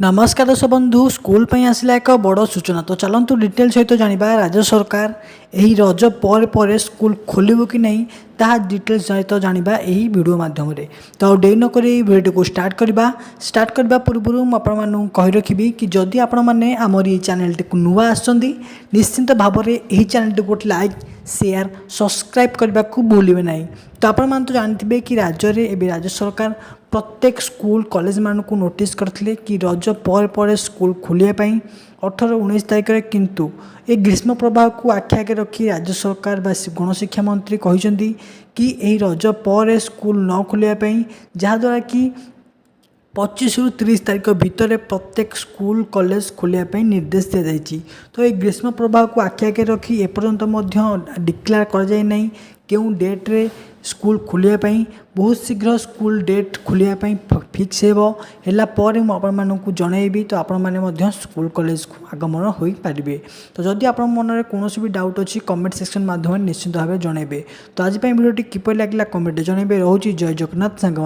नमस्कार दर्शक बंधु स्कूल आसला एक बड़ सूचना। तो चलतु डिटेल सहित जाना राज्य सरकार यही रज पर स्कूल खोल कि नहीं ताहा डिटेल सहित जाना यही वीडियो माध्यम। तो डे नक भिडियो को स्टार्ट करने पूर्व मुझे कही रखी कि जदि आपण मैंने आमर ये चैनल टी नुआ आसछंती निश्चिंत भाव में यही चैनल टी गोटे लाइक शेयर सब्सक्राइब करने को भूलिए ना। तो आपण मैंने तो जानते कि राज्य सरकार प्रत्येक स्कूल कॉलेज मान को नोटिस करते कि रज पर स्कूल खोलिया 18-19 तारिख में, किंतु ये ग्रीष्म प्रभाव को आखि आगे रखी राज्य सरकार गणशिक्षा मंत्री कहते कि यही रज पर स्कूल न खोलिया जहाँद्वारा कि 25 ରୁ 30 तारिख भितर प्रत्येक स्कूल कॉलेज खोलिया निर्देश दी जाएगी। तो ये ग्रीष्म प्रभाव को आखि आगे रखी एपर्यंत डिक्लेयर कर जाए नहीं क्यों डेट रे स्कूल खोलिया बहुत शीघ्र स्कूल डेट खोलिया फिक्स होला पर मुझे जनइबी। तो आपण मैंने स्कूल कॉलेज को आगमन हो पारे। तो जदि आप मन में कौन भी डाउट अच्छी कमेंट सेक्शन माध्यम निश्चित भाव जनइबे। तो आज भिडियोटी किपर लगे कमेंट जनइबे। रोचे जय जगन्नाथ सांग।